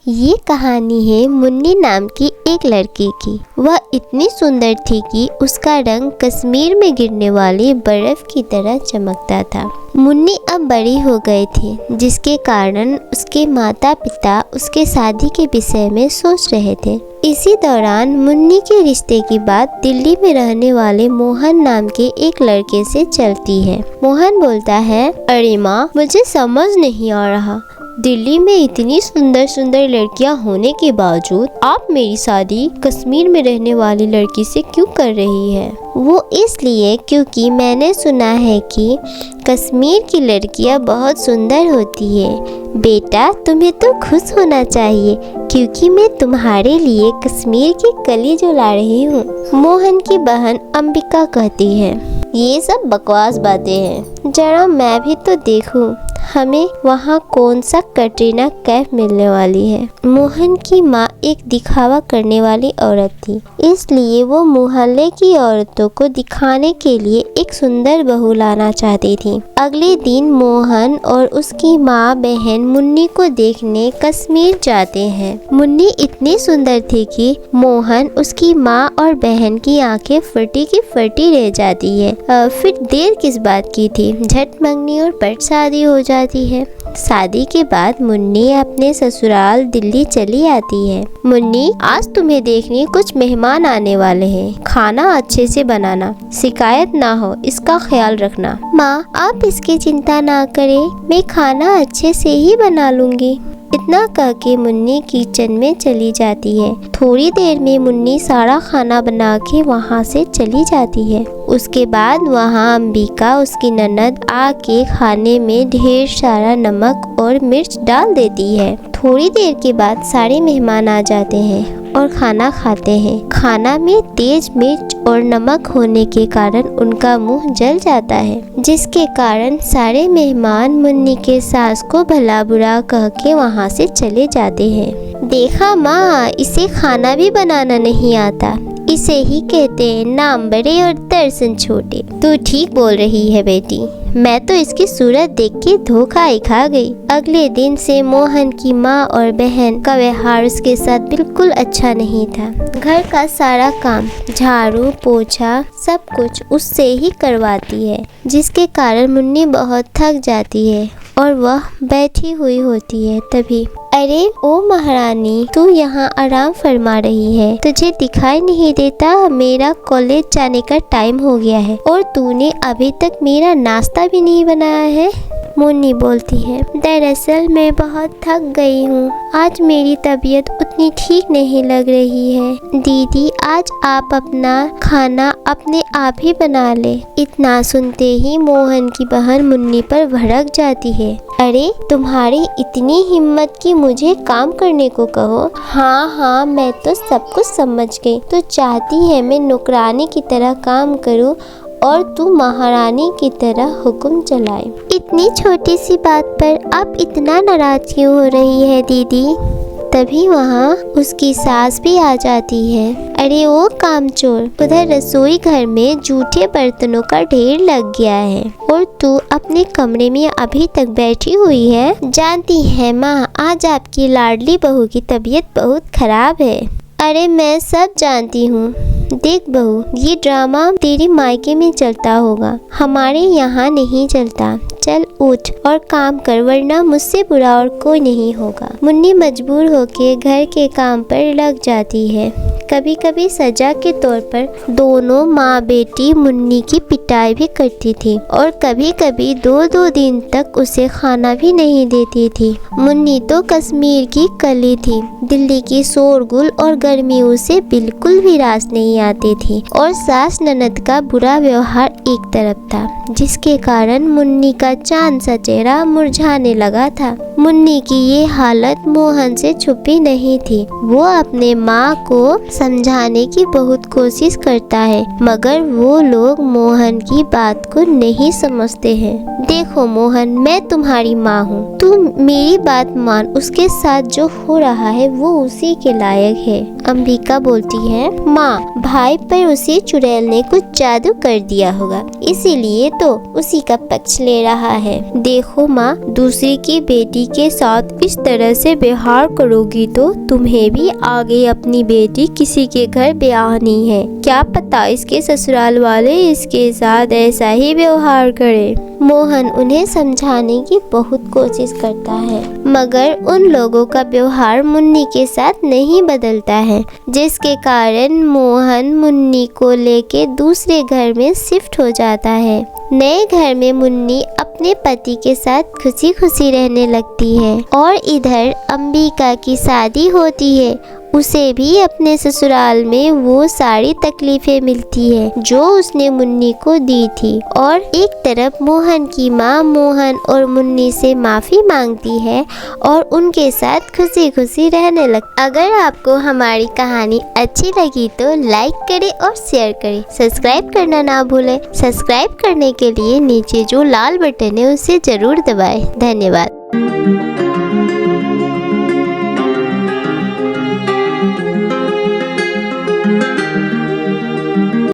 ये कहानी है मुन्नी नाम की एक लड़की की। वह इतनी सुंदर थी कि उसका रंग कश्मीर में गिरने वाली बर्फ की तरह चमकता था। मुन्नी अब बड़ी हो गई थी, जिसके कारण उसके माता पिता उसके शादी के विषय में सोच रहे थे। इसी दौरान मुन्नी के रिश्ते की बात दिल्ली में रहने वाले मोहन नाम के एक लड़के से चलती है। मोहन बोलता है, अरे माँ, मुझे समझ नहीं आ रहा, दिल्ली में इतनी सुंदर सुंदर लड़कियां होने के बावजूद आप मेरी शादी कश्मीर में रहने वाली लड़की से क्यों कर रही है? वो इसलिए क्योंकि मैंने सुना है कि कश्मीर की लड़कियां बहुत सुंदर होती है। बेटा, तुम्हें तो खुश होना चाहिए क्योंकि मैं तुम्हारे लिए कश्मीर की कली जो ला रही हूँ। मोहन की बहन अंबिका कहती है, ये सब बकवास बातें हैं, जरा मैं भी तो देखूं हमें वहाँ कौन सा कटरीना कैफ मिलने वाली है। मोहन की माँ एक दिखावा करने वाली औरत थी, इसलिए वो मोहल्ले की औरतों को दिखाने के लिए एक सुंदर बहू लाना चाहती थी। अगले दिन मोहन और उसकी माँ बहन मुन्नी को देखने कश्मीर जाते हैं। मुन्नी इतनी सुंदर थी कि मोहन, उसकी माँ और बहन की आंखें फटी की फटी रह जाती है। फिर देर किस बात की थी, झट मंगनी और पट शादी हो जाती है। शादी के बाद मुन्नी अपने ससुराल दिल्ली चली आती है। मुन्नी, आज तुम्हें देखने कुछ मेहमान आने वाले हैं, खाना अच्छे से बनाना, शिकायत ना हो इसका ख्याल रखना। माँ, आप इसकी चिंता ना करें, मैं खाना अच्छे से ही बना लूंगी। इतना कह के मुन्नी किचन में चली जाती है। थोड़ी देर में मुन्नी सारा खाना बना के वहाँ से चली जाती है। उसके बाद वहाँ अंबिका, उसकी ननद, आके खाने में ढेर सारा नमक और मिर्च डाल देती है। थोड़ी देर के बाद सारे मेहमान आ जाते हैं और खाना खाते हैं। खाना में तेज मिर्च और नमक होने के कारण उनका मुंह जल जाता है, जिसके कारण सारे मेहमान मुन्नी के सास को भला बुरा कह के वहाँ से चले जाते हैं। देखा माँ, इसे खाना भी बनाना नहीं आता, इसे ही कहते हैं नाम बड़े और दर्शन छोटे। तू ठीक बोल रही है बेटी, मैं तो इसकी सूरत देख के धोखा ही खा गई। अगले दिन से मोहन की माँ और बहन का व्यवहार उसके साथ बिल्कुल अच्छा नहीं था। घर का सारा काम, झाड़ू पोछा, सब कुछ उससे ही करवाती है, जिसके कारण मुन्नी बहुत थक जाती है और वह बैठी हुई होती है। तभी, अरे ओ महारानी, तू यहाँ आराम फरमा रही है, तुझे दिखाई नहीं देता मेरा कॉलेज जाने का टाइम हो गया है और तूने अभी तक मेरा नाश्ता भी नहीं बनाया है। मुन्नी बोलती है, दरअसल मैं बहुत थक गई हूँ, आज मेरी तबीयत उतनी ठीक नहीं लग रही है। दीदी, आज आप अपना खाना अपने आप ही बना ले। इतना सुनते ही मोहन की बहन मुन्नी पर भड़क जाती है। अरे, तुम्हारी इतनी हिम्मत कि मुझे काम करने को कहो? हाँ, मैं तो सब कुछ समझ गई। तो चाहती है मैं नौकरानी की तरह काम करूँ और तू महारानी की तरह हुक्म चलाए। इतनी छोटी सी बात पर आप इतना नाराज क्यों हो रही है दीदी? तभी वहाँ उसकी सास भी आ जाती है। अरे ओ कामचोर, उधर रसोई घर में जूठे बर्तनों का ढेर लग गया है और तू अपने कमरे में अभी तक बैठी हुई है। जानती है माँ, आज आपकी लाडली बहू की तबीयत बहुत खराब है। अरे मैं सब जानती हूँ। देख बहू, ये ड्रामा तेरी मायके में चलता होगा, हमारे यहाँ नहीं चलता। चल उठ और काम कर, वरना मुझसे बुरा और कोई नहीं होगा। मुन्नी मजबूर होके घर के काम पर लग जाती है। कभी कभी सजा के तौर पर दोनों माँ बेटी मुन्नी की पिटाई भी करती थी और कभी कभी 2-2 दिन तक उसे खाना भी नहीं देती थी। मुन्नी तो कश्मीर की कली थी, दिल्ली की शोरगुल और गर्मी उसे बिल्कुल भी रास नहीं आती थी और सास ननद का बुरा व्यवहार एक तरफ था, जिसके कारण मुन्नी का चांद सा चेहरा मुरझाने लगा था। मुन्नी की ये हालत मोहन से छुपी नहीं थी। वो अपने माँ को समझाने की बहुत कोशिश करता है, मगर वो लोग मोहन की बात को नहीं समझते हैं। देखो मोहन, मैं तुम्हारी माँ हूँ, तुम मेरी बात मान। उसके साथ जो हो रहा है वो उसी के लायक है। अंबिका बोलती है, माँ भाई पर उसे चुड़ैल ने कुछ जादू कर दिया होगा, इसीलिए तो उसी का पक्ष ले रहा है। देखो माँ, दूसरी की बेटी के साथ इस तरह से व्यवहार करोगी तो तुम्हें भी आगे अपनी बेटी किसी के घर ब्याहनी है। क्या पता इसके ससुराल वाले इसके साथ ऐसा ही व्यवहार करें। मोहन उन्हें समझाने की बहुत कोशिश करता है, मगर उन लोगों का व्यवहार मुन्नी के साथ नहीं बदलता है, जिसके कारण मोहन मुन्नी को लेके दूसरे घर में शिफ्ट हो जाता है। नए घर में मुन्नी अपने पति के साथ खुशी खुशी रहने लगती है और इधर अंबिका की शादी होती है। उसे भी अपने ससुराल में वो सारी तकलीफें मिलती है जो उसने मुन्नी को दी थी, और एक तरफ मोहन की माँ मोहन और मुन्नी से माफ़ी मांगती है और उनके साथ खुशी खुशी रहने लगती। अगर आपको हमारी कहानी अच्छी लगी तो लाइक करें और शेयर करें। सब्सक्राइब करना ना भूलें। सब्सक्राइब करने के लिए नीचे जो लाल बटन है उसे ज़रूर दबाएं। धन्यवाद।